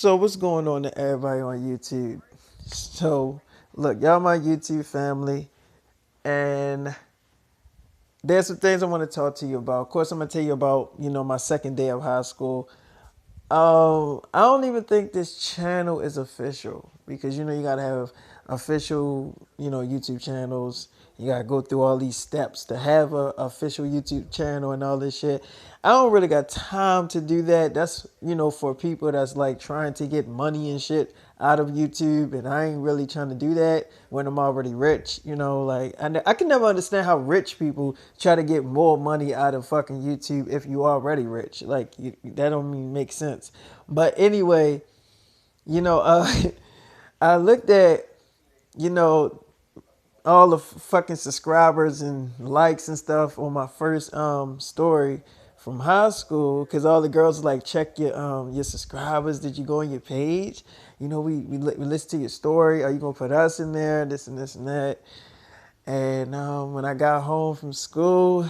So what's going on to everybody on YouTube? So look, y'all my YouTube family, and there's some things I want to talk to you about. Of course, I'm gonna tell you about my second day of high school. I don't even think this channel is official because you gotta have official YouTube channels. You gotta go through all these steps to have a official YouTube channel and all this shit. I don't really got time to do that. That's for people that's like trying to get money and shit out of YouTube, and I ain't really trying to do that when I'm already rich. Like I can never understand how rich people try to get more money out of fucking YouTube if you already rich. Like that don't even make sense. But anyway, you know, uh, I looked at you know all the fucking subscribers and likes and stuff on my first story from high school because all the girls like check your subscribers. Did you go on your page? We listen to your story. Are you gonna put us in there? This and this and that. And when I got home from school,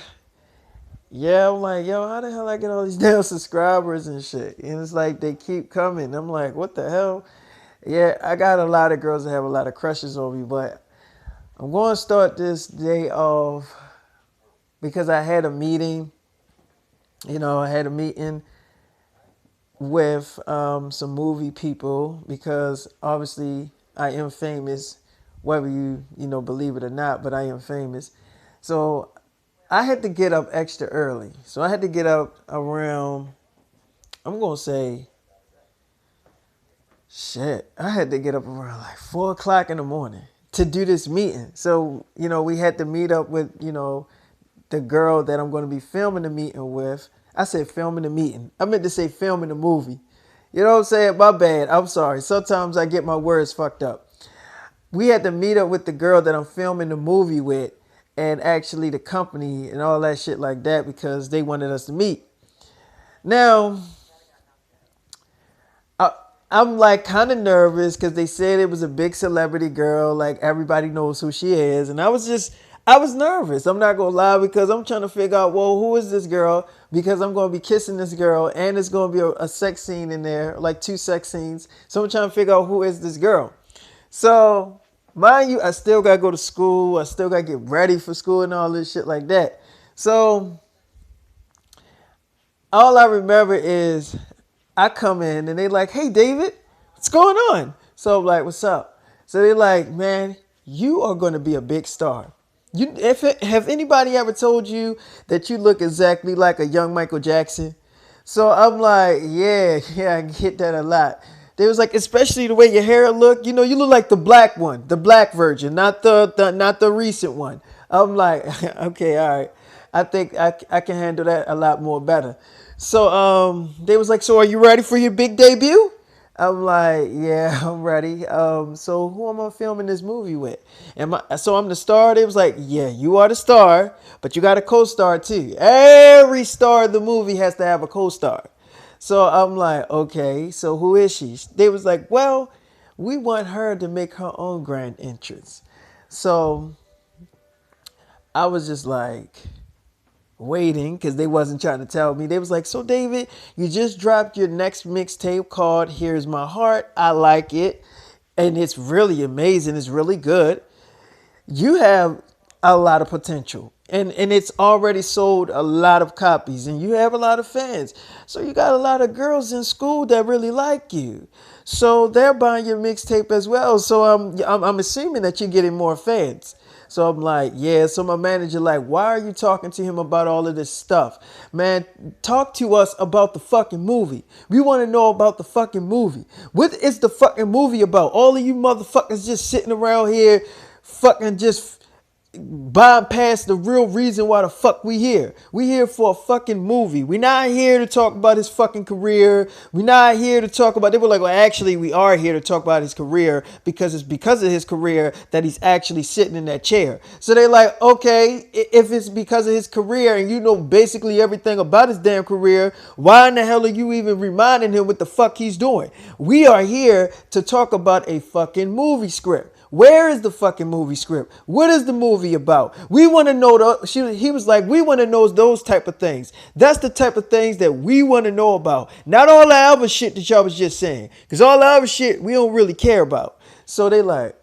yeah, I'm like, yo, how the hell I get all these damn subscribers and shit? And it's like they keep coming. I'm like, what the hell? Yeah, I got a lot of girls that have a lot of crushes on me, but I'm going to start this day off because I had a meeting. I had a meeting with some movie people because obviously I am famous, whether you believe it or not. But I am famous, so I had to get up extra early. So I had to get up around. I'm gonna say shit. I had to get up around like 4 o'clock in the morning to do this meeting. So we had to meet up with the girl that I'm going to be filming the meeting with. I said filming the meeting. I meant to say filming the movie. You know what I'm saying? My bad. I'm sorry. Sometimes I get my words fucked up. We had to meet up with the girl that I'm filming the movie with and actually the company and all that shit like that because they wanted us to meet. Now, I, I'm like kind of nervous because they said it was a big celebrity girl. Like everybody knows who she is. And I was nervous. I'm not going to lie because I'm trying to figure out, well, who is this girl? Because I'm going to be kissing this girl and there's going to be a sex scene in there, like 2 sex scenes. So I'm trying to figure out who is this girl. So mind you, I still got to go to school. I still got to get ready for school and all this shit like that. So all I remember is I come in and they like, hey, David, what's going on? So I'm like, what's up? So they're like, man, you are going to be a big star. Have anybody ever told you that you look exactly like a young Michael Jackson? So I'm like, yeah, I get that a lot. They was like, especially the way your hair look. You look like the black one, the black version, not the recent one. I'm like, okay, all right. I think I can handle that a lot more better. So they was like, so are you ready for your big debut? I'm like, yeah, I'm ready. So who am I filming this movie with? So I'm the star? They was like, yeah, you are the star, but you got a co-star too. Every star of the movie has to have a co-star. So I'm like, okay, so who is she? They was like, well, we want her to make her own grand entrance. So I was just like waiting because they wasn't trying to tell me. They was like, so David, you just dropped your next mixtape called Here's My Heart. I like it. And it's really amazing. It's really good. You have a lot of potential. And it's already sold a lot of copies and you have a lot of fans. So you got a lot of girls in school that really like you. So they're buying your mixtape as well. So I'm assuming that you're getting more fans. So I'm like, yeah. So my manager like, why are you talking to him about all of this stuff? Man, talk to us about the fucking movie. We want to know about the fucking movie. What is the fucking movie about? All of you motherfuckers just sitting around here fucking just bypass the real reason why the fuck we here. We here for a fucking movie. We not here to talk about his fucking career. We not here to talk about. They were like, well, actually, we are here to talk about his career because it's because of his career that he's actually sitting in that chair. So they like, okay, if it's because of his career and you know basically everything about his damn career, why in the hell are you even reminding him what the fuck he's doing? We are here to talk about a fucking movie script. Where is the fucking movie script? What is the movie about? We want to know he was like, we want to know those type of things. That's the type of things that we want to know about. Not all the other shit that y'all was just saying. Because all the other shit we don't really care about. So they like,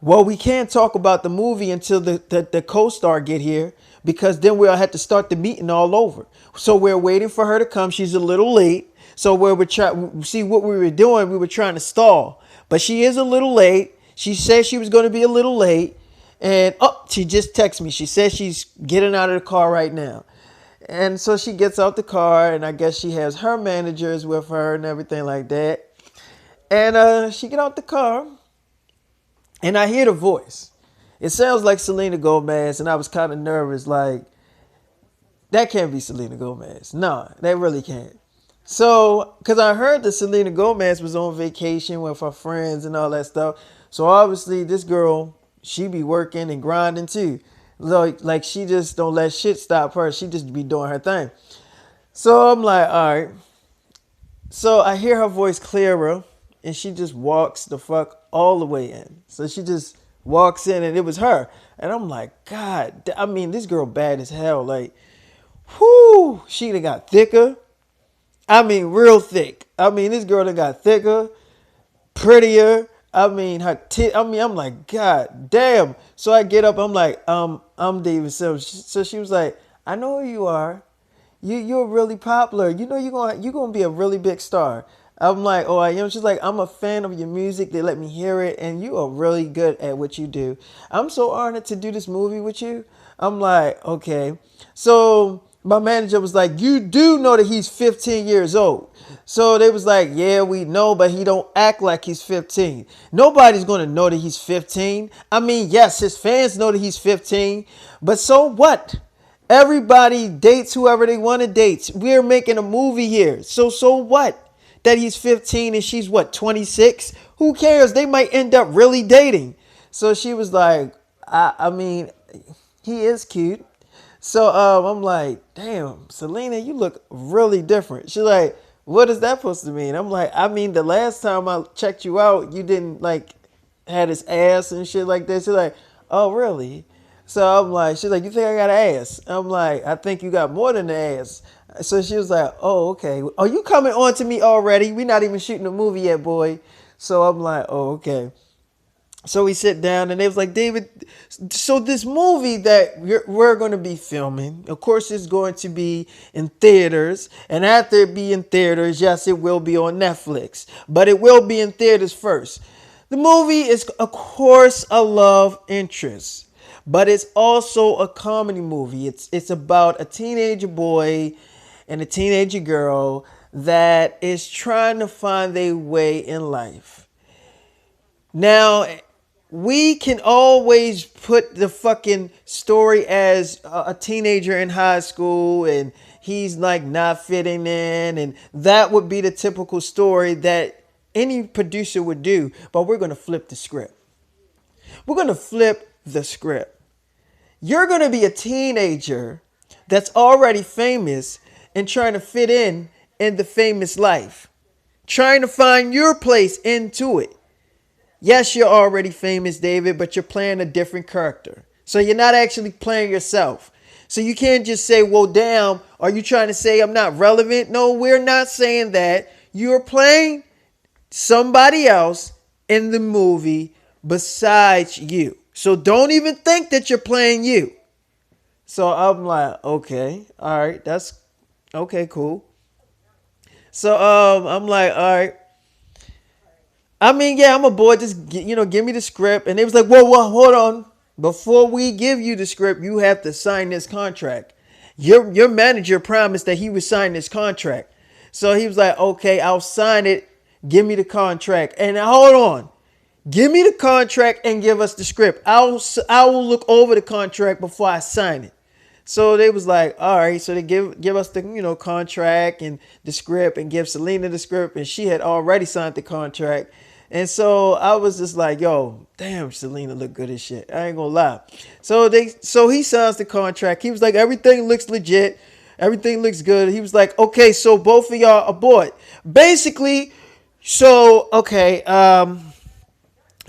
well, we can't talk about the movie until the co-star get here because then we'll have to start the meeting all over. So we're waiting for her to come. She's a little late. So we were trying, see what we were doing. We were trying to stall, but she is a little late. She said she was going to be a little late, and she just texted me. She said she's getting out of the car right now, and so she gets out the car, and I guess she has her managers with her and everything like that. And she get out the car, and I hear the voice. It sounds like Selena Gomez, and I was kind of nervous. Like, that can't be Selena Gomez. No, that really can't. So, because I heard that Selena Gomez was on vacation with her friends and all that stuff. So, obviously, this girl, she be working and grinding too. Like she just don't let shit stop her. She just be doing her thing. So, I'm like, all right. So, I hear her voice clearer, and she just walks the fuck all the way in. So, she just walks in, and it was her. And I'm like, God, I mean, this girl bad as hell. Like, whoo, she done got thicker. I mean, real thick. I mean, this girl done got thicker, prettier. I mean, I'm like, God damn. So I get up. I'm like, I'm David Sims. So she was like, I know who you are. You're really popular. You know you're gonna be a really big star. I'm like, oh, I am. She's like, I'm a fan of your music. They let me hear it, and you are really good at what you do. I'm so honored to do this movie with you. I'm like, okay. So my manager was like, you do know that he's 15 years old. So they was like, yeah, we know, but he don't act like he's 15. Nobody's going to know that he's 15. I mean, yes, his fans know that he's 15, but so what? Everybody dates whoever they want to date. We're making a movie here. So what? That he's 15 and she's what, 26? Who cares? They might end up really dating. So she was like, I mean, he is cute. So I'm like, damn, Selena, you look really different. She's like, what is that supposed to mean? I'm like, I mean, the last time I checked you out, you didn't like had his ass and shit like that. She's like, oh, really? So I'm like, she's like, you think I got an ass? I'm like, I think you got more than the ass. So she was like, oh, okay. Are you coming on to me already? We're not even shooting a movie yet, boy. So I'm like, oh, okay. So we sit down and they was like, David, so this movie that we're going to be filming, of course, it's going to be in theaters. And after it be in theaters, yes, it will be on Netflix. But it will be in theaters first. The movie is, of course, a love interest. But it's also a comedy movie. It's about a teenager boy and a teenager girl that is trying to find their way in life. Now, we can always put the fucking story as a teenager in high school and he's like not fitting in, and that would be the typical story that any producer would do. But we're going to flip the script. We're going to flip the script. You're going to be a teenager that's already famous and trying to fit in the famous life, trying to find your place into it. Yes, you're already famous, David, but you're playing a different character. So you're not actually playing yourself. So you can't just say, well, damn, are you trying to say I'm not relevant? No, we're not saying that. You're playing somebody else in the movie besides you. So don't even think that you're playing you. So I'm like, okay, all right, that's okay, cool. So I'm like, all right. I mean, yeah, I'm aboard. Just give me the script. And they was like, whoa, hold on. Before we give you the script, you have to sign this contract. Your manager promised that he would sign this contract. So he was like, okay, I'll sign it. Give me the contract. And hold on. Give me the contract and give us the script. I will look over the contract before I sign it. So they was like, all right. So they give us the contract and the script and give Selena the script, and she had already signed the contract. And so I was just like, yo, damn, Selena look good as shit. I ain't gonna lie. So he signs the contract. He was like, everything looks legit. Everything looks good. He was like, okay, so both of y'all aboard. Basically, so okay,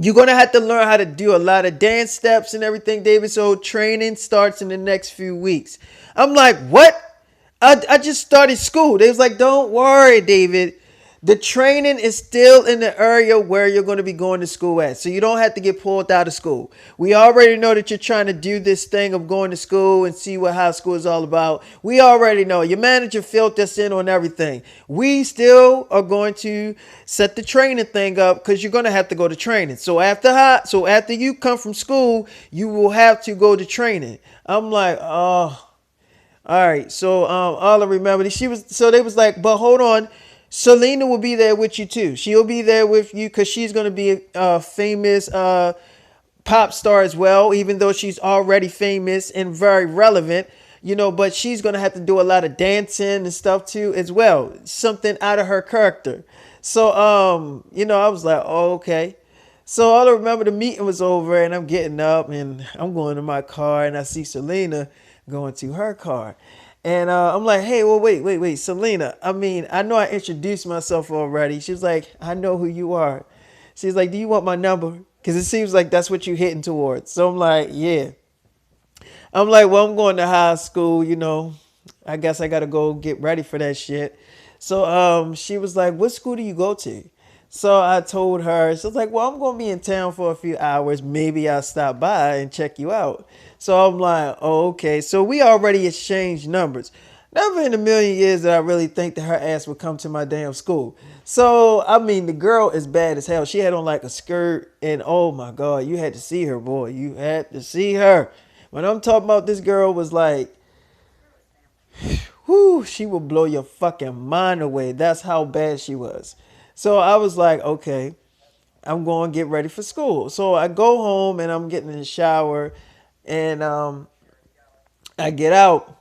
You're gonna have to learn how to do a lot of dance steps and everything, David. So training starts in the next few weeks. I'm like, what? I just started school. They was like, don't worry, David. The training is still in the area where you're going to be going to school at. So you don't have to get pulled out of school. We already know that you're trying to do this thing of going to school and see what high school is all about. We already know. Your manager filled us in on everything. We still are going to set the training thing up because you're going to have to go to training. So after you come from school, you will have to go to training. I'm like, oh. All right, so all I remember, she was so they was like, but hold on, Selena will be there with you too. She'll be there with you because she's gonna be a famous pop star as well, even though she's already famous and very relevant, but she's gonna have to do a lot of dancing and stuff too as well, something out of her character. So I was like, oh, okay. So all I remember, the meeting was over and I'm getting up and I'm going to my car and I see Selena going to her car. And I'm like, hey, well, wait, Selena. I mean, I know I introduced myself already. She was like, I know who you are. She's like, do you want my number? Because it seems like that's what you're hitting towards. So I'm like, yeah. I'm like, well, I'm going to high school, I guess I got to go get ready for that shit. So she was like, what school do you go to? So I told her, she was like, well, I'm going to be in town for a few hours. Maybe I'll stop by and check you out. So I'm like, oh, okay. So we already exchanged numbers. Never in a million years did I really think that her ass would come to my damn school. So, I mean, the girl is bad as hell. She had on like a skirt and oh my God, you had to see her, boy. You had to see her. When I'm talking about, this girl was like, whoo, she will blow your fucking mind away. That's how bad she was. So I was like, okay, I'm going to get ready for school. So I go home and I'm getting in the shower and I get out.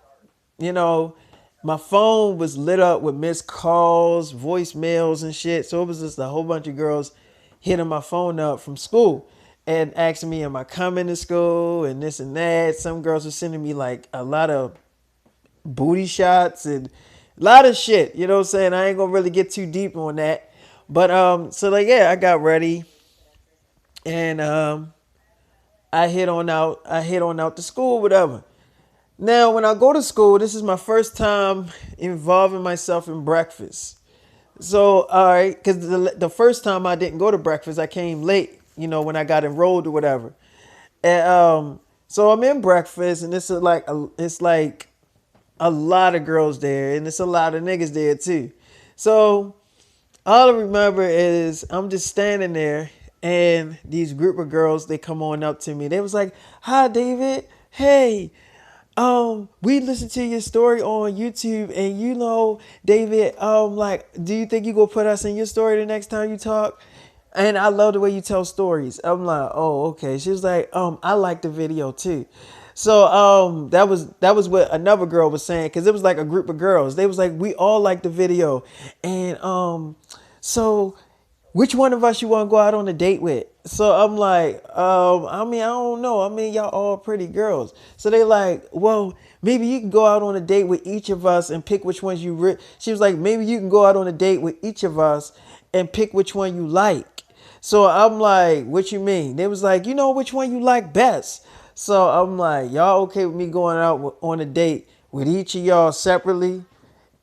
You know, my phone was lit up with missed calls, voicemails and shit. So it was just a whole bunch of girls hitting my phone up from school and asking me, am I coming to school and this and that. Some girls were sending me like a lot of booty shots and a lot of shit. You know what I'm saying? I ain't gonna really get too deep on that. But so like yeah, I got ready and I hit on out to school, whatever. Now when I go to school, this is my first time involving myself in breakfast. So all right, because the first time I didn't go to breakfast, I came late, when I got enrolled or whatever. And so I'm in breakfast and it's like a lot of girls there and it's a lot of niggas there too. So all I remember is I'm just standing there and these group of girls, they come on up to me. They was like, hi David, hey, we listened to your story on YouTube and David, like, do you think you gonna put us in your story the next time you talk? And I love the way you tell stories. I'm like, oh, okay. She was like, I like the video too. So that was what another girl was saying because it was like a group of girls. They was like, we all like the video, and so which one of us you want to go out on a date with? So I'm like, I mean, I don't know. I mean, y'all all pretty girls. So they like, well, maybe you can go out on a date with each of us and pick which ones she was like, maybe you can go out on a date with each of us and pick which one you like. So I'm like, what you mean? They was like, which one you like best. So I'm like, y'all okay with me going out on a date with each of y'all separately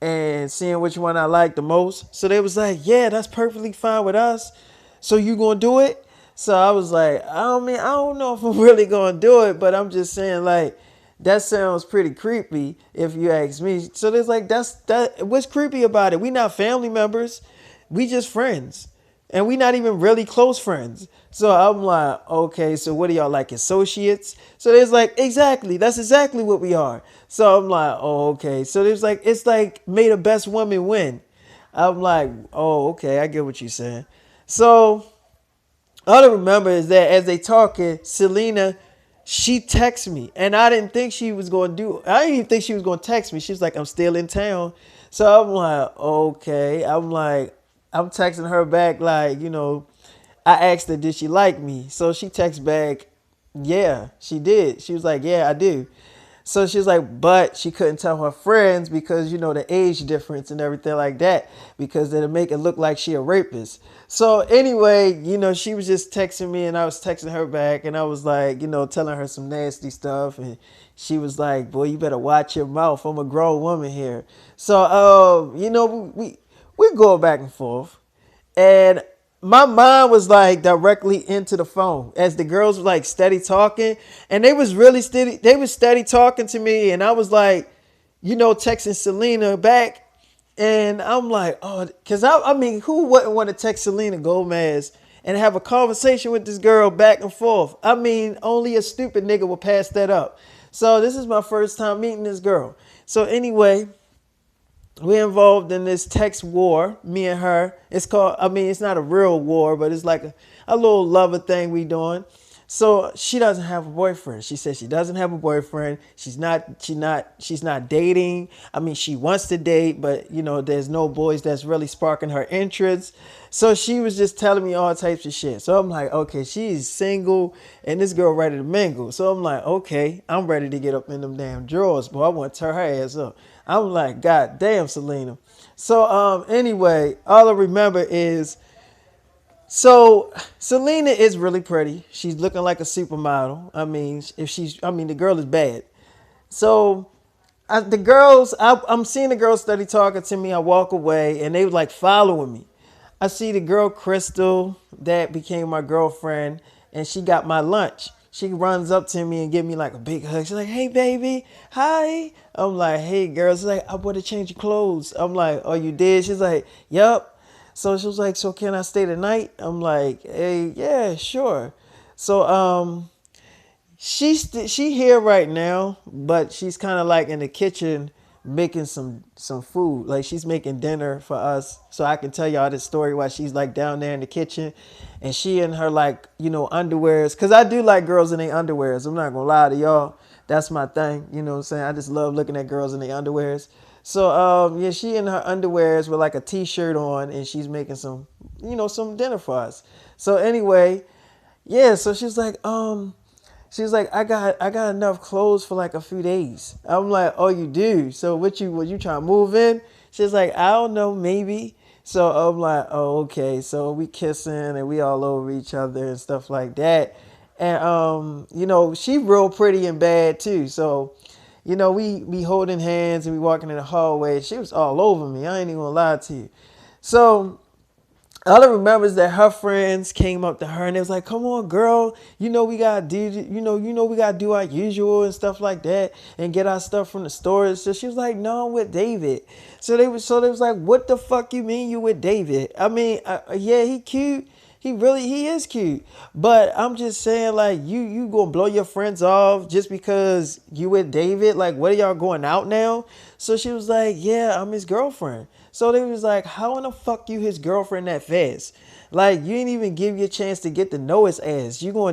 and seeing which one I like the most? So they was like, yeah, that's perfectly fine with us. So you gonna do it? So I was like, I mean, I don't know if I'm really gonna do it, but I'm just saying like, that sounds pretty creepy if you ask me. So there's like, what's creepy about it? We not family members. We just friends. And we not even really close friends. So I'm like, okay, so what are y'all like, associates? So there's like, exactly, that's exactly what we are. So I'm like, oh, okay. So there's like, it's like may the best woman win. I'm like, oh, okay, I get what you're saying. So all I remember is that as they talking, Selena, she texted me, and I didn't think she was going to do. I didn't even think she was going to text me. She was like, "I'm still in town," so I'm like, "Okay." I'm texting her back like, I asked her, "Did she like me?" So she texts back, "Yeah, she did." She was like, "Yeah, I do." So she's like, but she couldn't tell her friends because the age difference and everything like that, because it'll make it look like she a rapist. So anyway, she was just texting me and I was texting her back and I was like, telling her some nasty stuff, and she was like, boy, you better watch your mouth. I'm a grown woman here. So we go back and forth. And my mind was like directly into the phone as the girls were like steady talking, and they was really steady. They was steady talking to me, and I was like, texting Selena back, and I'm like, oh, because I mean, who wouldn't want to text Selena Gomez and have a conversation with this girl back and forth? I mean, only a stupid nigga will pass that up. So this is my first time meeting this girl. So anyway, we involved in this text war, me and her. It's called, I mean, it's not a real war, but it's like a little lover thing we doing. So she doesn't have a boyfriend. She says she doesn't have a boyfriend. She's not dating. I mean, she wants to date, but there's no boys that's really sparking her interest. So she was just telling me all types of shit. So I'm like, okay, she's single and this girl ready to mingle. So I'm like, okay, I'm ready to get up in them damn drawers, but I want to tear her ass up. I'm like, God damn, Selena. So anyway, all I remember is, so Selena is really pretty. She's looking like a supermodel. I mean, the girl is bad. So I'm seeing the girls study talking to me. I walk away and they were like following me. I see the girl Crystal that became my girlfriend, and she got my lunch. She runs up to me and give me like a big hug. She's like, hey baby, hi. I'm like, hey girl. She's like, I want to change your clothes. I'm like, oh, you did? She's like, yep. So she was like, so can I stay the night? I'm like, hey, yeah, sure. So she here right now, but she's kind of like in the kitchen making some food. Like she's making dinner for us, so I can tell y'all this story while she's like down there in the kitchen, and she in her like underwears. Cause I do like girls in their underwears. I'm not gonna lie to y'all. That's my thing. You know what I'm saying? I just love looking at girls in their underwears. So yeah, she in her underwears with like a t-shirt on, and she's making some dinner for us. So anyway, yeah. So she's like, I got enough clothes for like a few days. I'm like, oh, you do? So what you trying to move in? She's like, I don't know, maybe. So I'm like, oh, okay. So we kissing and we all over each other and stuff like that. And she real pretty and bad too. So, we holding hands and we walking in the hallway. She was all over me. I ain't even gonna lie to you. So all I remember is that her friends came up to her and they was like, come on, girl, we gotta do we gotta do our usual and stuff like that and get our stuff from the stores. So she was like, no, I'm with David. So they was like, what the fuck you mean you with David? I mean, yeah, he cute. He is cute. But I'm just saying, like, you gonna blow your friends off just because you with David? Like, what are y'all going out now? So she was like, yeah, I'm his girlfriend. So they was like, how in the fuck you his girlfriend that fast? Like, you didn't even give you a chance to get to know his ass. You gonna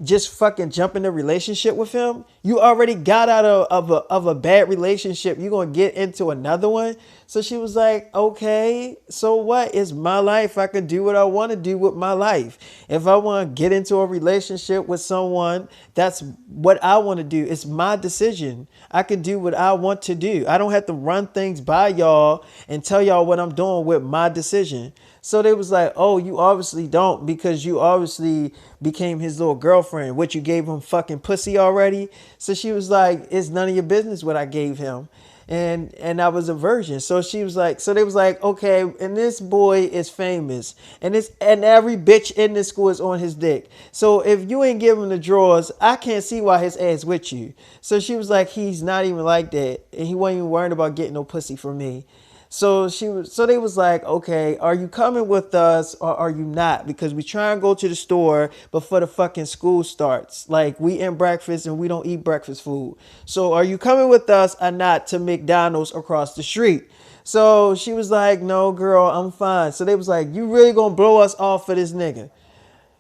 just fucking jump in a relationship with him? You already got out of a bad relationship. You gonna get into another one? So she was like, okay, so what? It's my life. I can do what I want to do with my life. If I want to get into a relationship with someone, that's what I want to do. It's my decision. I can do what I want to do. I don't have to run things by y'all and tell y'all what I'm doing with my decision. So they was like, oh, you obviously don't, because you obviously became his little girlfriend. What, you gave him fucking pussy already? So she was like, it's none of your business what I gave him. And I was a virgin. So she was like, so they was like, okay, and this boy is famous. And every bitch in this school is on his dick. So if you ain't giving him the drawers, I can't see why his ass with you. So she was like, he's not even like that. And he wasn't even worried about getting no pussy from me. So they was like, okay, are you coming with us or are you not? Because we try and go to the store before the fucking school starts. Like, we eat breakfast and we don't eat breakfast food. So are you coming with us or not to McDonald's across the street? So she was like, no, girl, I'm fine. So they was like, you really gonna blow us off for this nigga?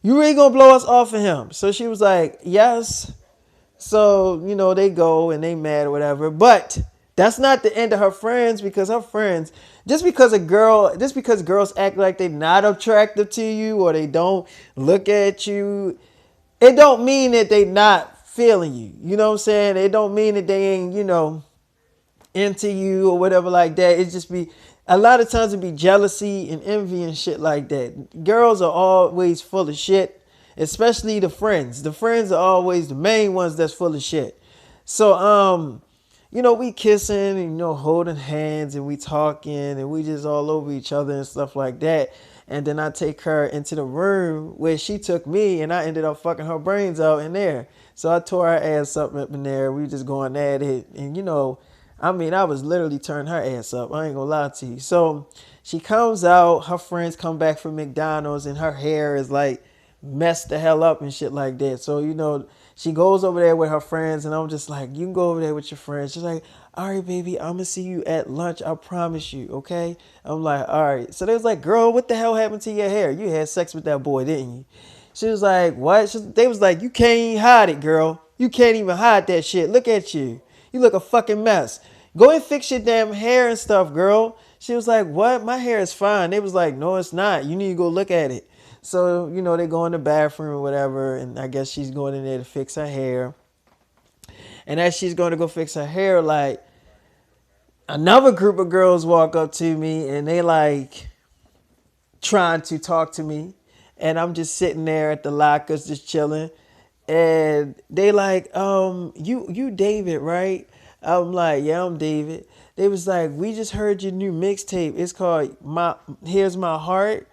You really gonna blow us off for him? So she was like, yes. So, they go and they mad or whatever. But that's not the end of her friends, because her friends, just because girls act like they're not attractive to you or they don't look at you, it don't mean that they not feeling you. You know what I'm saying? It don't mean that they ain't, into you or whatever like that. It just be a lot of times it be jealousy and envy and shit like that. Girls are always full of shit, especially the friends. The friends are always the main ones that's full of shit. So we kissing and holding hands and we talking and we just all over each other and stuff like that. And then I take her into the room where she took me and I ended up fucking her brains out in there. So I tore her ass up in there. We just going at it. And I was literally turning her ass up. I ain't gonna lie to you. So she comes out, her friends come back from McDonald's and her hair is like messed the hell up and shit like that. So, she goes over there with her friends and I'm just like, you can go over there with your friends. She's like, all right, baby, I'm gonna see you at lunch. I promise you, okay? I'm like, all right. So they was like, girl, what the hell happened to your hair? You had sex with that boy, didn't you? She was like, what? They was like, you can't even hide it, girl. You can't even hide that shit. Look at you. You look a fucking mess. Go and fix your damn hair and stuff, girl. She was like, what? My hair is fine. They was like, no, it's not. You need to go look at it. So, they go in the bathroom or whatever. And I guess she's going in there to fix her hair. And as she's going to go fix her hair, like, another group of girls walk up to me and they like trying to talk to me. And I'm just sitting there at the lockers just chilling. And they like, you David, right? I'm like, yeah, I'm David. They was like, we just heard your new mixtape. It's called Here's My Heart.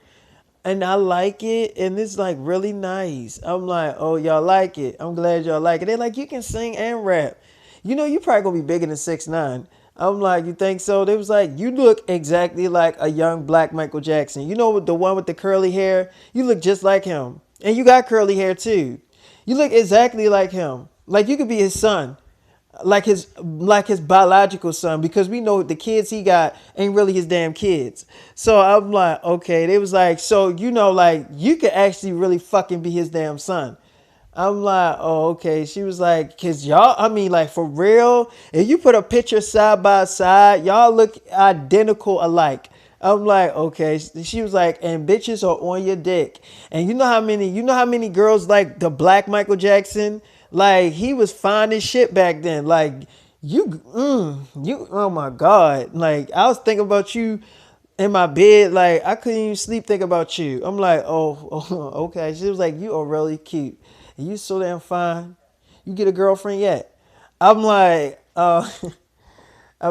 And I like it. And it's like really nice. I'm like, oh, y'all like it. I'm glad y'all like it. They're like, you can sing and rap. You probably gonna be bigger than 6'9". I'm like, you think so? They was like, you look exactly like a young black Michael Jackson. You know the one with the curly hair? You look just like him. And you got curly hair too. You look exactly like him. Like you could be his son. Like his biological son, because we know the kids he got ain't really his damn kids. So I'm like, okay. They was like, so like you could actually really fucking be his damn son. I'm like, oh, okay. She was like, cause y'all, I mean, like for real, if you put a picture side by side, y'all look identical alike. I'm like, okay. She was like, and bitches are on your dick. And you know how many girls like the black Michael Jackson? Like he was fine as shit back then. Like oh my God. Like I was thinking about you in my bed. Like I couldn't even sleep thinking about you. I'm like, oh, okay. She was like, you are really cute. And you so damn fine. You get a girlfriend yet? I'm like, I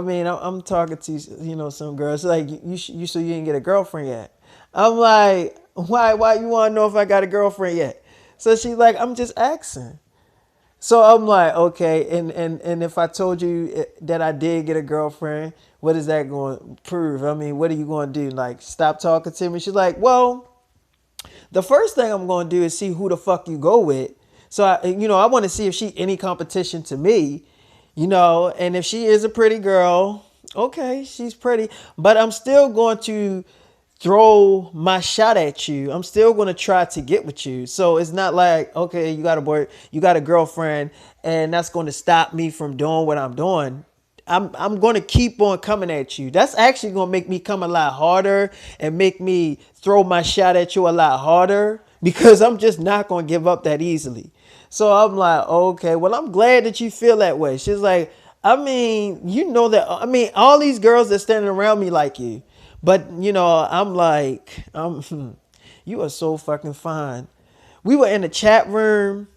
mean, I'm talking to some girls like you so you didn't get a girlfriend yet. I'm like, why you want to know if I got a girlfriend yet? So she's like, I'm just asking. So I'm like, okay, and if I told you that I did get a girlfriend, what is that going to prove? I mean, what are you going to do? Like, stop talking to me? She's like, well, the first thing I'm going to do is see who the fuck you go with. So I want to see if she any competition to me, and if she is a pretty girl, okay, she's pretty, but I'm still going to throw my shot at you. I'm still going to try to get with you. So it's not like, okay, you got a boy, you got a girlfriend, and that's going to stop me from doing what I'm doing. I'm going to keep on coming at you. That's actually going to make me come a lot harder and make me throw my shot at you a lot harder because I'm just not going to give up that easily. So I'm like, okay, well, I'm glad that you feel that way. She's like, I mean, all these girls that standing around me like you. But, I'm like, you are so fucking fine. We were in the chat room.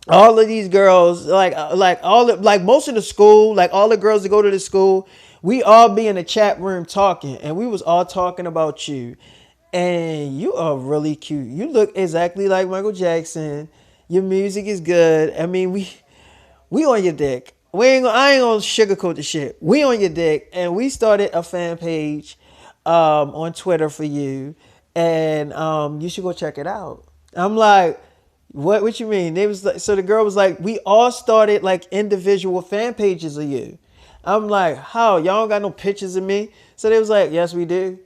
All of these girls, like most of the school, like all the girls that go to the school, we all be in the chat room talking, and we was all talking about you. And you are really cute. You look exactly like Michael Jackson. Your music is good. I mean, we on your dick. I ain't gonna sugarcoat the shit. We on your dick, and we started a fan page on Twitter for you, and you should go check it out. I'm like, what you mean? They was like, so the girl was like, we all started like individual fan pages of you. I'm like, how? Y'all don't got no pictures of me? So they was like, yes, we do.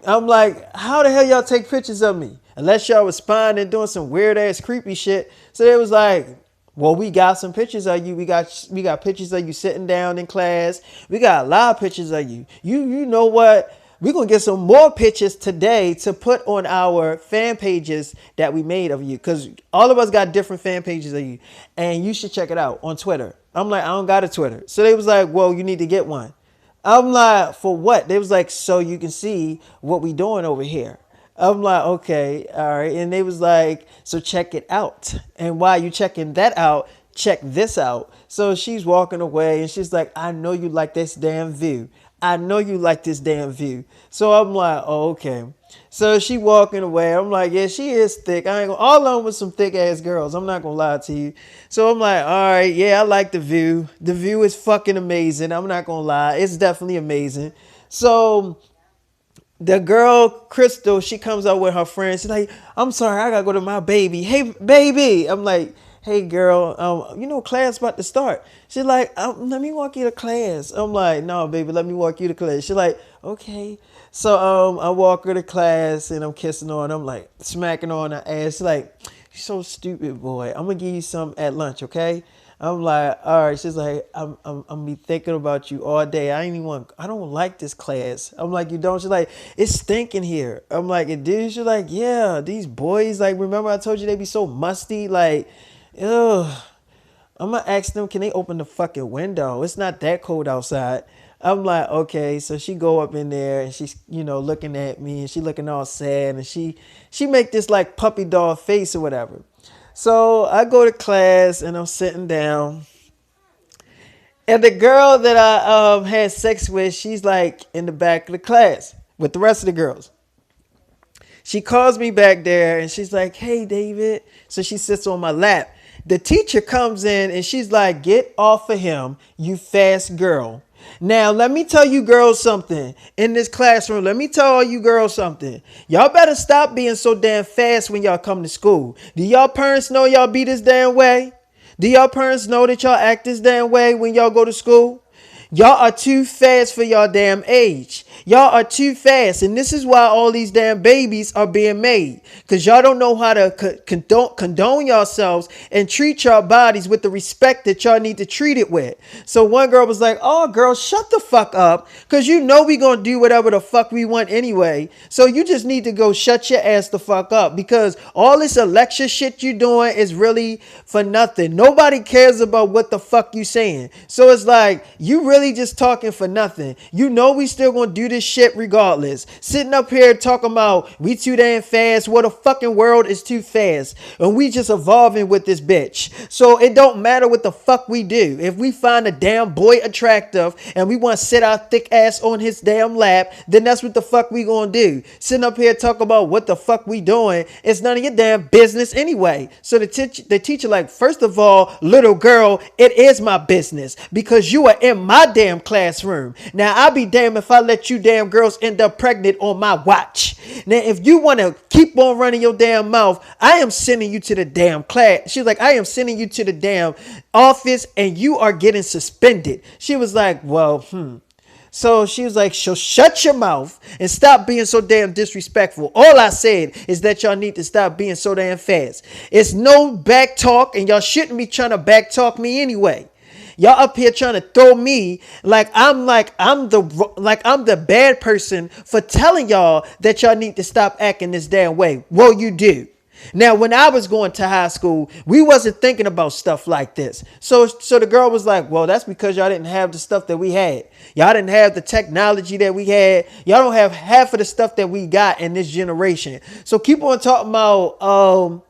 I'm like, how the hell y'all take pictures of me? Unless y'all was spying and doing some weird ass creepy shit. So they was like, well, we got some pictures of you. We got pictures of you sitting down in class. We got a lot of pictures of you. You know what? We're gonna get some more pictures today to put on our fan pages that we made of you, because all of us got different fan pages of you, and you should check it out on Twitter. I'm like, I don't got a Twitter. So they was like, well, you need to get one. I'm like, for what? They was like, so you can see what we doing over here. I'm like, okay, all right. And they was like, so check it out. And while you checking that out, check this out. So she's walking away and she's like, I know you like this damn view. I know you like this damn view. So I'm like, oh, okay. So she walking away. I'm like, yeah, she is thick. I ain't gonna, all of them with some thick ass girls. I'm not gonna lie to you. So I'm like, all right, yeah, I like the view. The view is fucking amazing. I'm not gonna lie. It's definitely amazing. So the girl Crystal, she comes out with her friends. She's like, I'm sorry, I gotta go to my baby. Hey baby. I'm like, hey girl, class about to start. She's like, let me walk you to class. I'm like, no baby, let me walk you to class. She's like, okay. So I walk her to class and I'm kissing her and I'm like smacking her on her ass. She's like, you're so stupid, boy. I'm gonna give you some at lunch, okay? I'm like, all right. She's like, I'm be thinking about you all day. I don't like this class. I'm like, you don't? She's like, it's stinking here. I'm like, it do? She's like, yeah, these boys, like, remember I told you they be so musty? Like, ugh. I'm gonna ask them, can they open the fucking window? It's not that cold outside. I'm like, okay. So she go up in there and she's, looking at me and she looking all sad and she make this like puppy dog face or whatever. So I go to class and I'm sitting down. And the girl that I had sex with, she's like in the back of the class with the rest of the girls. She calls me back there and she's like, hey, David. So she sits on my lap. The teacher comes in and she's like, get off of him, you fast girl. Now, let me tell you girls something in this classroom. Let me tell all you girls something. Y'all better stop being so damn fast when y'all come to school. Do y'all parents know y'all be this damn way? Do y'all parents know that y'all act this damn way when y'all go to school? Y'all are too fast for y'all damn age. Y'all are too fast. And this is why all these damn babies are being made. Because y'all don't know how to condone yourselves and treat your bodies with the respect that y'all need to treat it with. So one girl was like, oh, girl, shut the fuck up. Because you know we going to do whatever the fuck we want anyway. So you just need to go shut your ass the fuck up. Because all this Alexa shit you doing is really for nothing. Nobody cares about what the fuck you saying. So it's like, you really just talking for nothing. You know we still gonna do this shit regardless. Sitting up here talking about we too damn fast. What the fucking world is too fast. And we just evolving with this bitch. So it don't matter what the fuck we do. If we find a damn boy attractive and we want to sit our thick ass on his damn lap, then that's what the fuck we gonna do. Sitting up here talking about what the fuck we doing, it's none of your damn business anyway. So the teacher like, first of all, little girl, it is my business because you are in my damn classroom. Now I'll be damned if I let you damn girls end up pregnant on my watch. Now if you want to keep on running your damn mouth, I am sending you to the damn class. She's like, I am sending you to the damn office and you are getting suspended. She was like, well, So she was like, so shut your mouth and stop being so damn disrespectful. All I said is that y'all need to stop being so damn fast. It's no back talk and y'all shouldn't be trying to back talk me anyway. Y'all up here trying to throw me like I'm the bad person for telling y'all that y'all need to stop acting this damn way. Well, you do. Now, when I was going to high school, we wasn't thinking about stuff like this. So the girl was like, well, that's because y'all didn't have the stuff that we had. Y'all didn't have the technology that we had. Y'all don't have half of the stuff that we got in this generation. So keep on talking about,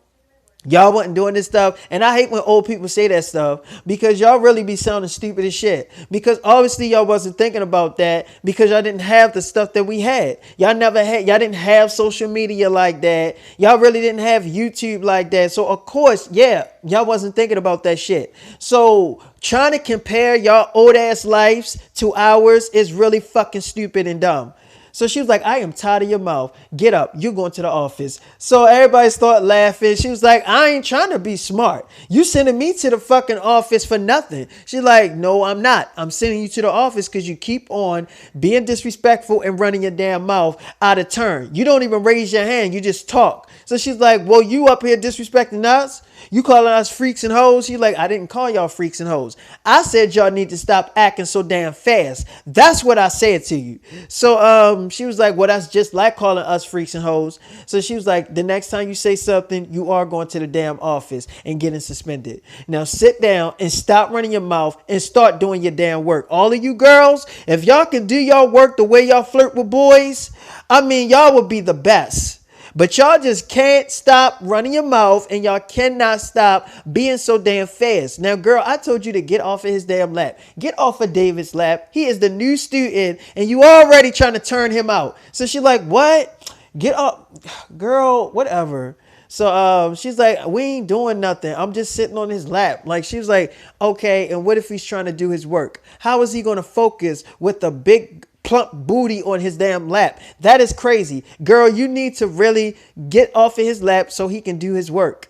y'all wasn't doing this stuff. And I hate when old people say that stuff because y'all really be sounding stupid as shit. Because obviously y'all wasn't thinking about that because y'all didn't have the stuff that we had. Y'all didn't have social media like that. Y'all really didn't have YouTube like that. So of course, yeah, y'all wasn't thinking about that shit. So trying to compare y'all old ass lives to ours is really fucking stupid and dumb. So she was like, I am tired of your mouth. Get up. You're going to the office. So everybody started laughing. She was like, I ain't trying to be smart. You sending me to the fucking office for nothing. She's like, no, I'm not. I'm sending you to the office because you keep on being disrespectful and running your damn mouth out of turn. You don't even raise your hand. You just talk. So she's like, well, you up here disrespecting us? You calling us freaks and hoes? She's like, I didn't call y'all freaks and hoes. I said y'all need to stop acting so damn fast. That's what I said to you. So, she was like, well, that's just like calling us freaks and hoes. So she was like, the next time you say something, you are going to the damn office and getting suspended. Now sit down and stop running your mouth and start doing your damn work. All of you girls, if y'all can do y'all work the way y'all flirt with boys, I mean, y'all would be the best. But y'all just can't stop running your mouth, and y'all cannot stop being so damn fast. Now, girl, I told you to get off of his damn lap. Get off of David's lap. He is the new student, and you already trying to turn him out. So she's like, what? Get up. Girl, whatever. So she's like, we ain't doing nothing. I'm just sitting on his lap. Like, she was like, okay, and what if he's trying to do his work? How is he going to focus with a big plump booty on his damn lap? That is crazy. Girl, you need to really get off of his lap so he can do his work.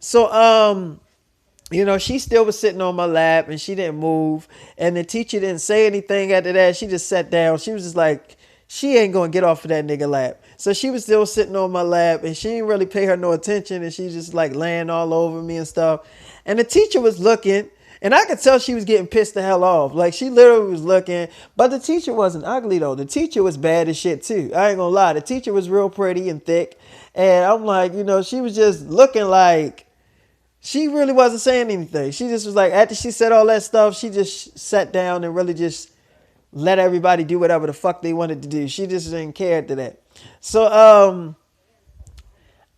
So she still was sitting on my lap and she didn't move, and the teacher didn't say anything after that. She just sat down. She was just like, she ain't gonna get off of that nigga lap. So she was still sitting on my lap and she didn't really pay her no attention, and she just like laying all over me and stuff. And the teacher was looking, and I could tell she was getting pissed the hell off. Like, she literally was looking, but the teacher wasn't ugly though. The teacher was bad as shit too. I ain't gonna lie. The teacher was real pretty and thick. And I'm like, she was just looking like she really wasn't saying anything. She just was like, after she said all that stuff, she just sat down and really just let everybody do whatever the fuck they wanted to do. She just didn't care after that. So,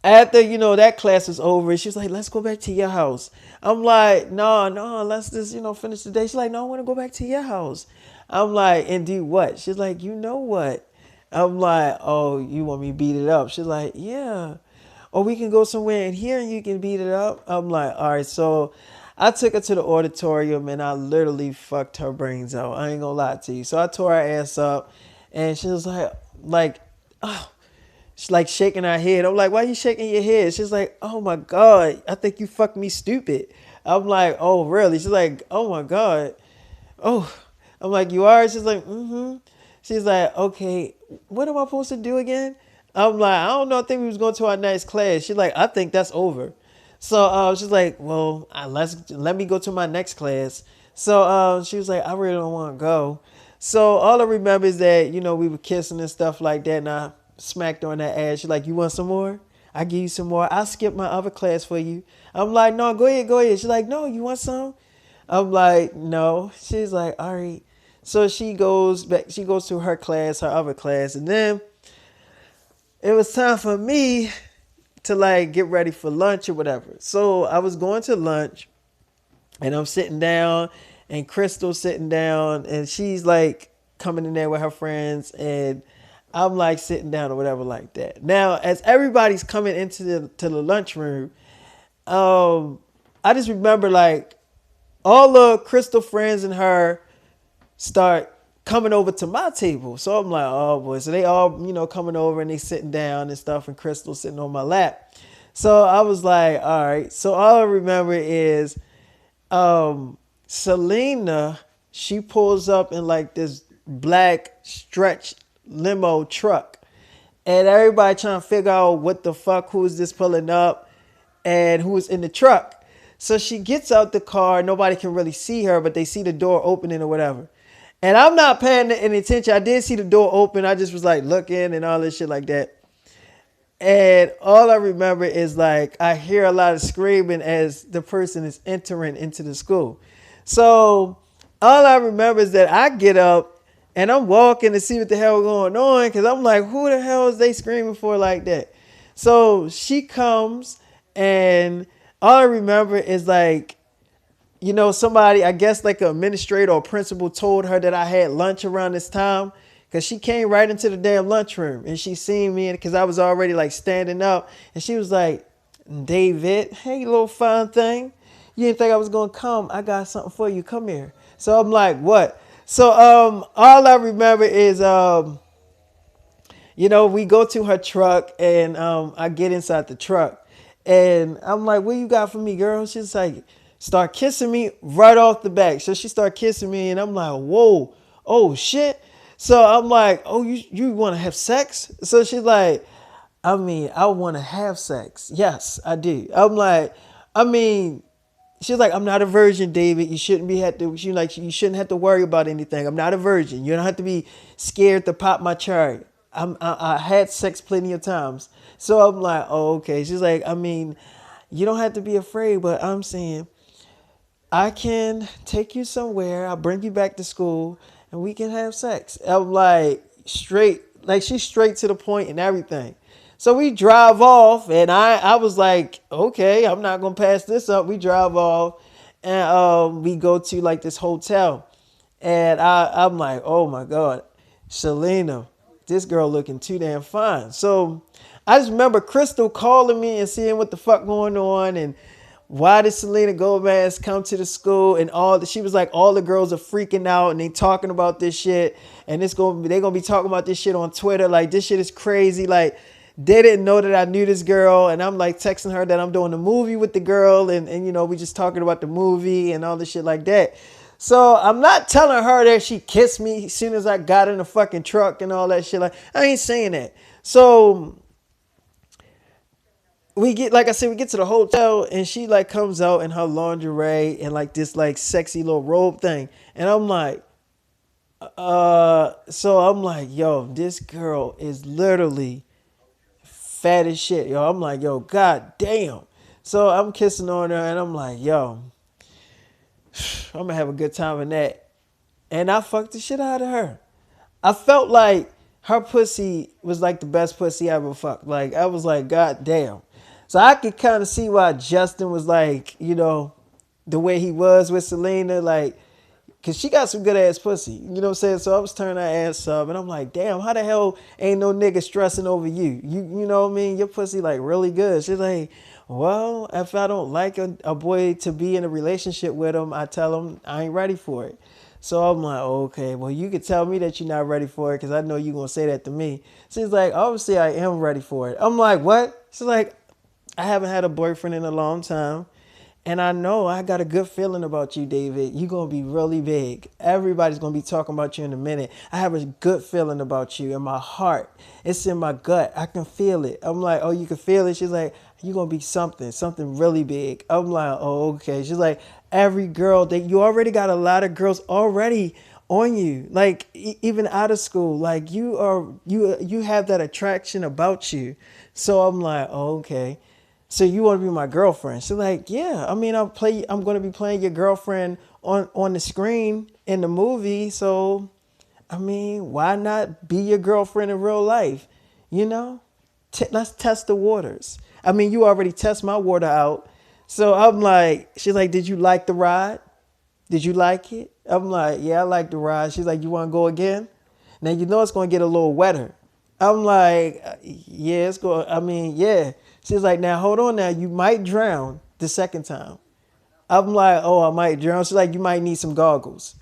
after, that class was over, she was like, let's go back to your house. I'm like, no, let's just, finish the day. She's like, no, I want to go back to your house. I'm like, and do what? She's like, you know what? I'm like, oh, you want me to beat it up? She's like, yeah. Or we can go somewhere in here and you can beat it up. I'm like, all right. So I took her to the auditorium and I literally fucked her brains out. I ain't gonna lie to you. So I tore her ass up, and she was like, oh. She's like shaking her head. I'm like, why are you shaking your head? She's like, oh my God, I think you fucked me stupid. I'm like, oh really? She's like, oh my God. Oh, I'm like, you are? She's like, mm-hmm. She's like, okay, what am I supposed to do again? I'm like, I don't know. I think we was going to our next class. She's like, I think that's over. So she's like, well, let me go to my next class. So she was like, I really don't want to go. So all I remember is that, we were kissing and stuff like that, and I smacked her on that ass. She's like, you want some more? I give you some more. I'll skip my other class for you. I'm like, no, go ahead. She's like, no, you want some? I'm like, no. She's like, all right. So she goes back. She goes to her class, her other class, and then it was time for me to like get ready for lunch or whatever. So I was going to lunch, and I'm sitting down, and Crystal's sitting down, and she's like coming in there with her friends, and I'm like sitting down or whatever like that. Now, as everybody's coming into the lunchroom, I just remember like all the Crystal friends and her start coming over to my table. So I'm like, oh boy. So they all, coming over and they sitting down and stuff, and Crystal sitting on my lap. So I was like, all right. So all I remember is Selena, she pulls up in like this black stretch limo truck, and everybody trying to figure out what the fuck, who is this pulling up and who's in the truck. So she gets out the car. Nobody can really see her, but they see the door opening or whatever. And I'm not paying any attention. I did see the door open. I just was like looking and all this shit like that. And all I remember is like I hear a lot of screaming as the person is entering into the school. So all I remember is that I get up and I'm walking to see what the hell going on, because I'm like, who the hell is they screaming for like that? So she comes, and all I remember is like, somebody, I guess like an administrator or principal, told her that I had lunch around this time, because she came right into the damn lunchroom and she seen me, because I was already like standing up, and she was like, David, hey little fine thing, you didn't think I was gonna come? I got something for you. Come here. So I'm like, what? So all I remember is we go to her truck, and I get inside the truck, and I'm like, what you got for me, girl? She's like, start kissing me right off the back. So she started kissing me, and I'm like, whoa, oh shit. So I'm like, oh, you want to have sex? So she's like, I want to have sex. Yes, I do. I'm like, She's like, I'm not a virgin, David. You shouldn't have to worry about anything. I'm not a virgin. You don't have to be scared to pop my cherry. I had sex plenty of times. So I'm like, oh, okay. She's like, I mean, you don't have to be afraid, but I'm saying I can take you somewhere. I'll bring you back to school and we can have sex. I'm like, straight, like she's straight to the point and everything. So we drive off and I was like, okay, I'm not going to pass this up. We drive off and we go to like this hotel. And I'm like, oh my God, Selena, this girl looking too damn fine. So I just remember Crystal calling me and seeing what the fuck going on and why did Selena Gomez come to the school and she was like, all the girls are freaking out and they talking about this shit and they're gonna be talking about this shit on Twitter. Like this shit is crazy. Like they didn't know that I knew this girl and I'm like texting her that I'm doing a movie with the girl and you know, we just talking about the movie and all this shit like that. So I'm not telling her that she kissed me as soon as I got in the fucking truck and all that shit. Like I ain't saying that. So like I said, we get to the hotel and she like comes out in her lingerie and like this like sexy little robe thing. And I'm like, so I'm like, yo, this girl is literally fat as shit. Yo, I'm like, yo, god damn. So I'm kissing on her and I'm like, yo, I'm gonna have a good time in that. And I fucked the shit out of her. I felt like her pussy was like the best pussy I ever fucked. Like I was like, God damn. So I could kind of see why Justin was like, you know, the way he was with Selena, like, cause she got some good ass pussy. You know what I'm saying? So I was turning her ass up and I'm like, damn, how the hell ain't no nigga stressing over you? You know what I mean? Your pussy like really good. She's like, well, if I don't like a boy to be in a relationship with him, I tell him I ain't ready for it. So I'm like, okay, well, you could tell me that you're not ready for it because I know you're going to say that to me. She's like, obviously, I am ready for it. I'm like, what? She's like, I haven't had a boyfriend in a long time. And I know I got a good feeling about you, David. You're going to be really big. Everybody's going to be talking about you in a minute. I have a good feeling about you in my heart. It's in my gut. I can feel it. I'm like, oh, you can feel it? She's like, you're going to be something really big. I'm like, oh, okay. She's like, every girl that you already got a lot of girls already on you, like even out of school, like you have that attraction about you. So I'm like, oh, okay. So you want to be my girlfriend? She's like, yeah. I mean, I'm going to be playing your girlfriend on the screen in the movie. So, I mean, why not be your girlfriend in real life? You know, let's test the waters. I mean, you already test my water out. So I'm like, she's like, did you like the ride? Did you like it? I'm like, yeah, I like the ride. She's like, you want to go again? Now you know it's going to get a little wetter. I'm like, yeah, it's going. I mean, yeah. She's like, now hold on. Now you might drown the second time. I'm like, oh, I might drown. She's like, you might need some goggles.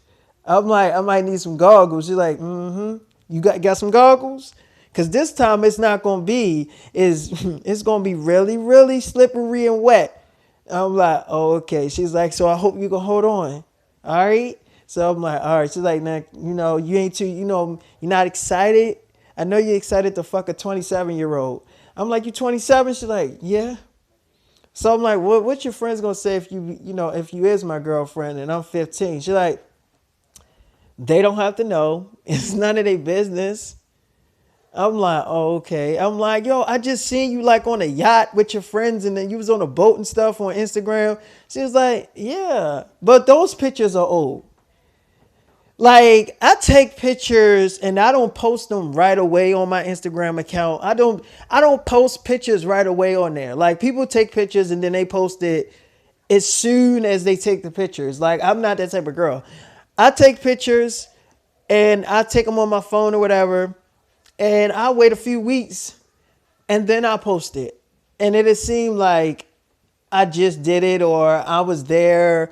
I'm like, I might need some goggles. She's like, mm-hmm. You got some goggles? Cause this time it's not gonna be it's gonna be really, really slippery and wet. I'm like, oh, okay. She's like, so I hope you can hold on. All right. So I'm like, all right. She's like, now, you know, you ain't too, you know, you're not excited. I know you're excited to fuck a 27-year-old. I'm like, you 27? She's like, yeah. So I'm like, what your friends gonna say if if you is my girlfriend and I'm 15? She's like, they don't have to know. It's none of their business. I'm like, oh, okay. I'm like, yo, I just seen you like on a yacht with your friends and then you was on a boat and stuff on Instagram. She was like, yeah, but those pictures are old. Like I take pictures and I don't post them right away on my Instagram account. I don't post pictures right away on there. Like people take pictures and then they post it as soon as they take the pictures. Like I'm not that type of girl. I take pictures and I take them on my phone or whatever and I wait a few weeks and then I post it. And it seemed like I just did it or I was there,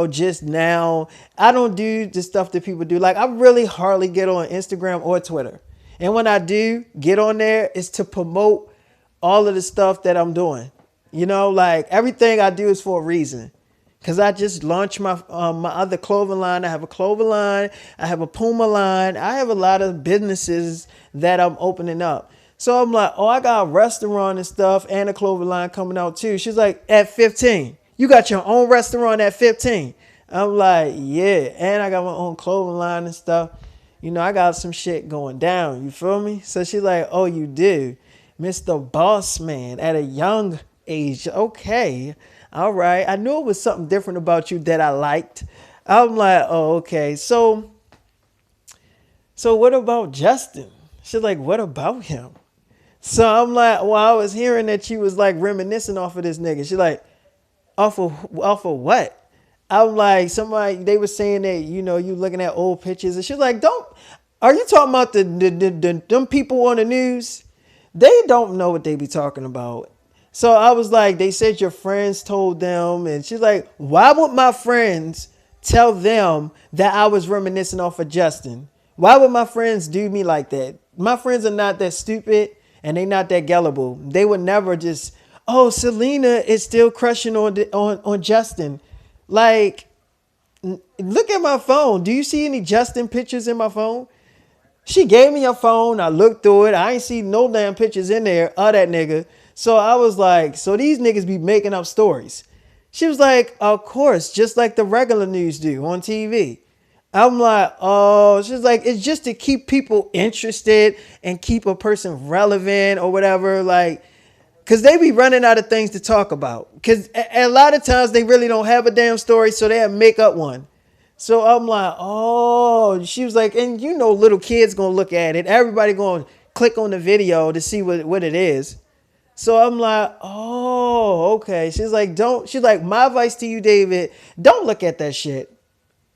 just now. I don't do the stuff that people do. Like I really hardly get on Instagram or Twitter. And when I do get on there, it's to promote all of the stuff that I'm doing. Like everything I do is for a reason. Cause I just launched my other clothing line. I have a clothing line. I have a Puma line. I have a lot of businesses that I'm opening up. So I'm like, oh, I got a restaurant and stuff and a clothing line coming out too. She's like, at 15. You got your own restaurant at 15. I'm like, yeah. And I got my own clothing line and stuff. You know, I got some shit going down. You feel me? So she's like, oh, you do? Mr. Boss Man at a young age. Okay. All right. I knew it was something different about you that I liked. I'm like, oh, okay. So what about Justin? She's like, what about him? So I'm like, well, I was hearing that you was like reminiscing off of this nigga. She's like, off of what? I'm like, somebody they were saying that, you know, you looking at old pictures, and she's like, don't are you talking about them people on the news? They don't know what they be talking about. So I was like, they said your friends told them, and she's like, why would my friends tell them that I was reminiscing off of Justin? Why would my friends do me like that? My friends are not that stupid and they not that gullible. They would never just, oh, Selena is still crushing on Justin. Like, look at my phone. Do you see any Justin pictures in my phone? She gave me her phone. I looked through it. I ain't see no damn pictures in there of that nigga. So I was like, so these niggas be making up stories. She was like, of course, just like the regular news do on TV. I'm like, oh, she's like, it's just to keep people interested and keep a person relevant or whatever. Like, cause they be running out of things to talk about. Cause a lot of times they really don't have a damn story, so they have to make up one. So I'm like, oh, she was like, and you know, little kids gonna look at it. Everybody gonna click on the video to see what it is. So I'm like, oh, okay. She's like, she's like, my advice to you, David, don't look at that shit.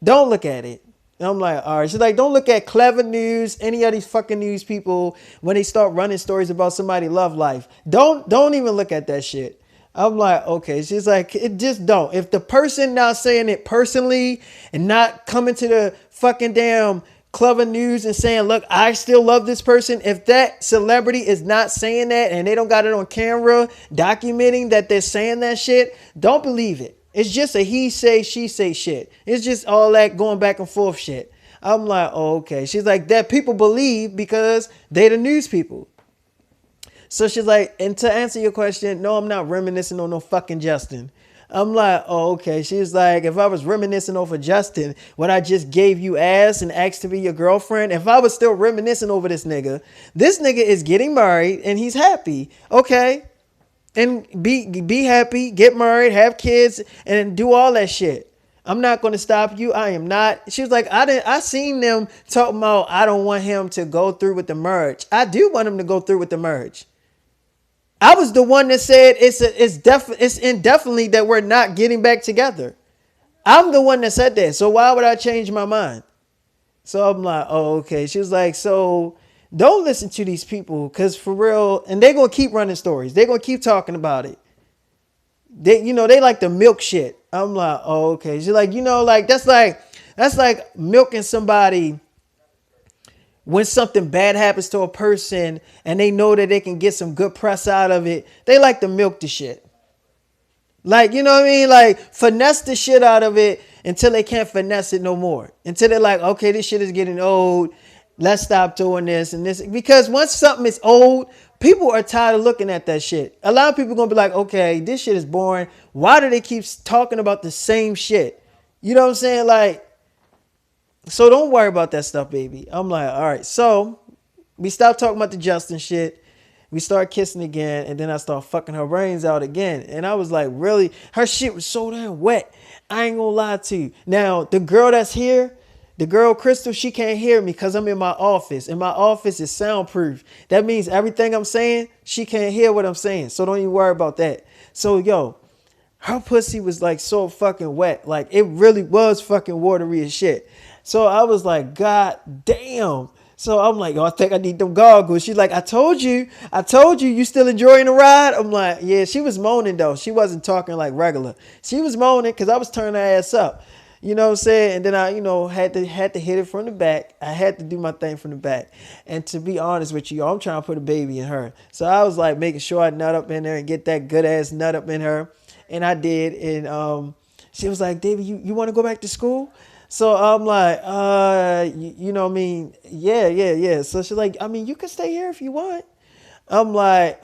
Don't look at it. And I'm like, all right. She's like, don't look at Clever News, any of these fucking news people when they start running stories about somebody's love life. Don't even look at that shit. I'm like, okay. She's like, it just don't. If the person not saying it personally and not coming to the fucking damn Clever News and saying, look, I still love this person. If that celebrity is not saying that and they don't got it on camera documenting that they're saying that shit, don't believe it. It's just a he say, she say shit. It's just all that going back and forth shit. I'm like, oh, okay. She's like, that people believe because they the news people. So she's like, and to answer your question, no, I'm not reminiscing on no fucking Justin. I'm like, oh, okay. She's like, if I was reminiscing over Justin, when I just gave you ass and asked to be your girlfriend, if I was still reminiscing over this nigga is getting married and he's happy. Okay. And be happy, get married, have kids, and do all that shit. I'm not going to stop you. I am not. She was like, I seen them talking about, I don't want him to go through with the merge. I do want him to go through with the merge. I was the one that said it's indefinitely that we're not getting back together. I'm the one that said that. So why would I change my mind? So I'm like, oh, okay. She was like, so don't listen to these people because for real, and they're going to keep running stories. They're going to keep talking about it. They like the milk shit. I'm like, oh, okay. She's like, like, that's like milking somebody when something bad happens to a person and they know that they can get some good press out of it. They like to milk the shit. Like, you know what I mean? Like, finesse the shit out of it until they can't finesse it no more. Until they're like, okay, this shit is getting old. Let's stop doing this and this. Because once something is old, people are tired of looking at that shit. A lot of people are going to be like, okay, this shit is boring. Why do they keep talking about the same shit? You know what I'm saying? Like, so don't worry about that stuff, baby. I'm like, all right. So we stopped talking about the Justin shit. We start kissing again, and then I start fucking her brains out again. And I was like, really? Her shit was so damn wet. I ain't gonna lie to you. Now, the girl that's here, the girl Crystal, she can't hear me because I'm in my office. And my office is soundproof. That means everything I'm saying, she can't hear what I'm saying. So don't even worry about that. So, yo, her pussy was like so fucking wet. Like, it really was fucking watery as shit. So I was like, God damn. So I'm like, oh, I think I need them goggles. She's like, I told you, you still enjoying the ride? I'm like, yeah, she was moaning though. She wasn't talking like regular. She was moaning because I was turning her ass up. You know what I'm saying? And then I, had to hit it from the back. I had to do my thing from the back. And to be honest with you, I'm trying to put a baby in her. So I was like making sure I nut up in there and get that good ass nut up in her. And I did. And she was like, David, you want to go back to school? So I'm like, you know what I mean? Yeah. So she's like, I mean, you can stay here if you want. I'm like,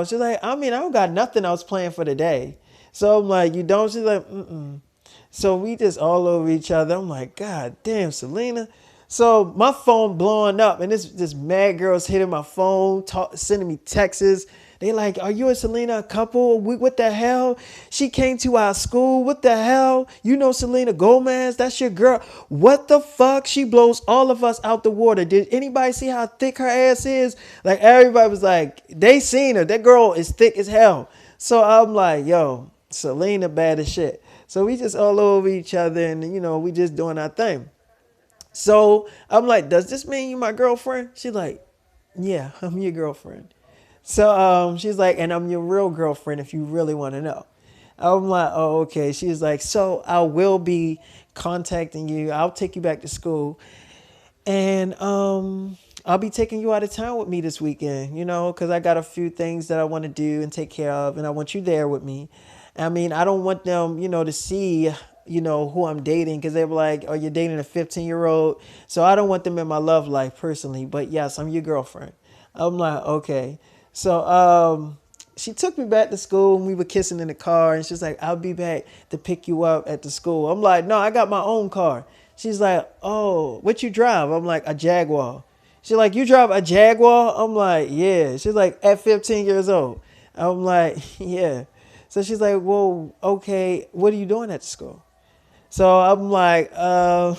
she's like, I mean, I don't got nothing else planned for the day. So I'm like, you don't? She's like, mm-mm. So we just all over each other. I'm like, God damn, Selena. So my phone blowing up, and this mad girls hitting my phone, sending me texts. They like, are you and Selena a couple? What the hell? She came to our school. What the hell? You know Selena Gomez? That's your girl. What the fuck? She blows all of us out the water. Did anybody see how thick her ass is? Like everybody was like, they seen her. That girl is thick as hell. So I'm like, yo, Selena bad as shit. So we just all over each other, and we just doing our thing. So I'm like, does this mean you my girlfriend? She's like, yeah, I'm your girlfriend. So she's like, and I'm your real girlfriend if you really want to know. I'm like, oh, okay. She's like, so I will be contacting you. I'll take you back to school. And I'll be taking you out of town with me this weekend, because I got a few things that I want to do and take care of, and I want you there with me. I mean, I don't want them, to see, who I'm dating, because they were like, oh, you're dating a 15-year-old. So I don't want them in my love life personally. But yes, I'm your girlfriend. I'm like, okay. So she took me back to school, and we were kissing in the car, and she's like, I'll be back to pick you up at the school. I'm like, no, I got my own car. She's like, oh, what you drive? I'm like, a Jaguar. She's like, you drive a Jaguar? I'm like, yeah. She's like, at 15 years old. I'm like, yeah. So she's like, well, okay, what are you doing at the school? So I'm like, I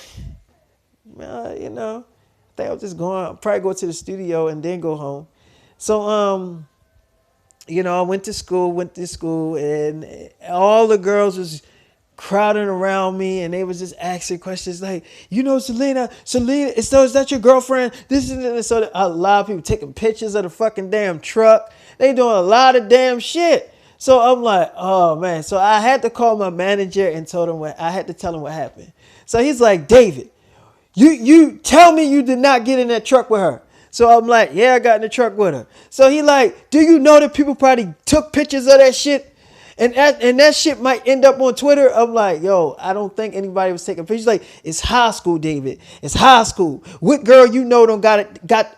think I'll just probably go to the studio and then go home. So, I went to school, and all the girls was crowding around me, and they was just asking questions like, Selena, is that your girlfriend? This is and so a lot of people taking pictures of the fucking damn truck. They doing a lot of damn shit. So I'm like, oh man. So I had to call my manager and told him I had to tell him what happened. So he's like, David, you tell me you did not get in that truck with her. So I'm like, yeah, I got in the truck with her. So he like, do you know that people probably took pictures of that shit? And that shit might end up on Twitter. I'm like, yo, I don't think anybody was taking pictures. Like, it's high school, David. It's high school. What girl don't got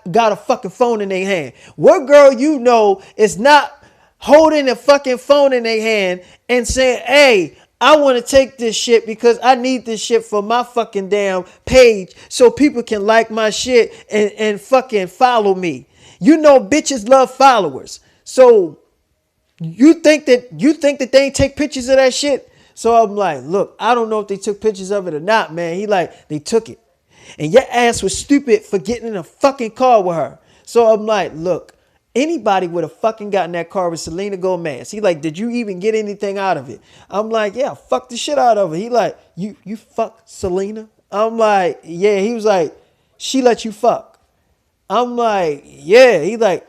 a fucking phone in their hand? What girl is not holding a fucking phone in their hand and saying, hey, I want to take this shit because I need this shit for my fucking damn page so people can like my shit and fucking follow me. Bitches love followers. So you think that they ain't take pictures of that shit? So I'm like, look, I don't know if they took pictures of it or not, man. He like, they took it. And your ass was stupid for getting in a fucking car with her. So I'm like, look, anybody would have fucking gotten that car with Selena Gomez. He like, did you even get anything out of it? I'm like, yeah, fuck the shit out of her. He like, you fuck Selena? I'm like, yeah. He was like, she let you fuck. I'm like, yeah. He like,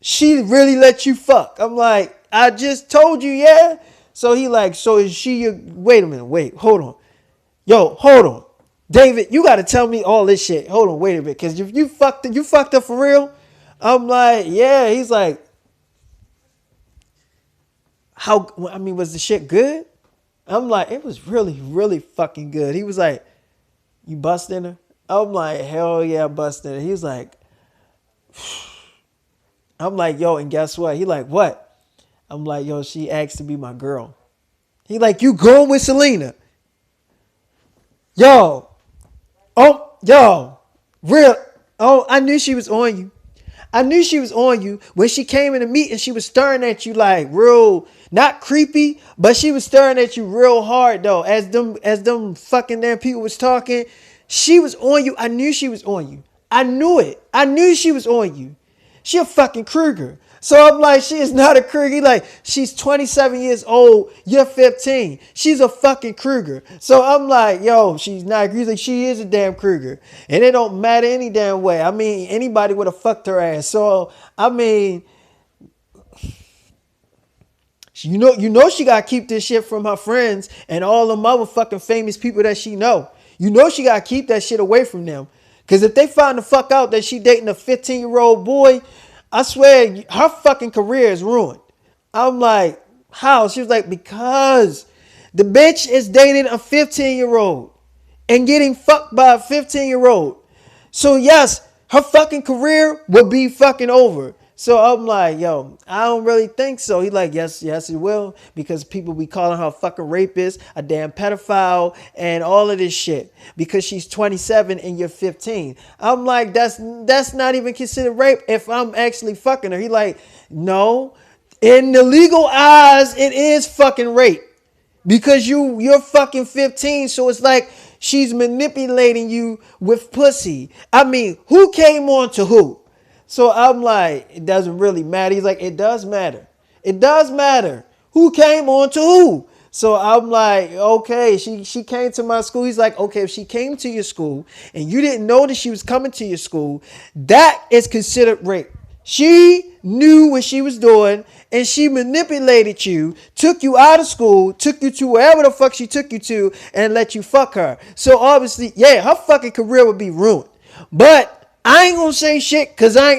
she really let you fuck. I'm like, I just told you, yeah. So he like, so is she your, wait a minute, wait, hold on. Yo, hold on. David, you got to tell me all this shit. Hold on, wait a minute. Because if you fucked up for real? I'm like, yeah. He's like, was the shit good? I'm like, it was really, really fucking good. He was like, you busting her? I'm like, hell yeah, busting her. He was like, I'm like, yo, and guess what? He like, what? I'm like, yo, she asked to be my girl. He like, you going with Selena? Yo, real. Oh, I knew she was on you. I knew she was on you. When she came in the meeting, she was staring at you like real, not creepy, but she was staring at you real hard though. As them fucking damn people was talking, she was on you. I knew she was on you. I knew it. I knew she was on you. She a fucking Kruger. So I'm like, she is not a Kruger. He like, she's 27 years old. You're 15. She's a fucking Kruger. So I'm like, yo, she's not. He's like, she is a damn Kruger. And it don't matter any damn way. I mean, anybody would have fucked her ass. So, I mean, she got to keep this shit from her friends and all the motherfucking famous people that she know. She got to keep that shit away from them. Because if they find the fuck out that she dating a 15-year-old boy, I swear her fucking career is ruined. I'm like, how? She was like, because the bitch is dating a 15-year-old and getting fucked by a 15-year-old. So yes, her fucking career will be fucking over. So I'm like, yo, I don't really think so. He like, yes, yes, it will, because people be calling her a fucking rapist, a damn pedophile, and all of this shit because she's 27 and you're 15. I'm like, that's not even considered rape if I'm actually fucking her. He like, no, in the legal eyes, it is fucking rape because you're fucking 15. So it's like she's manipulating you with pussy. I mean, who came on to who? So I'm like, it doesn't really matter. He's like, it does matter. It does matter. Who came on to who? So I'm like, okay, she came to my school. He's like, okay, if she came to your school and you didn't know that she was coming to your school, that is considered rape. She knew what she was doing and she manipulated you, took you out of school, took you to wherever the fuck she took you to, and let you fuck her. So obviously, yeah, her fucking career would be ruined. But I ain't gonna say shit because I ain't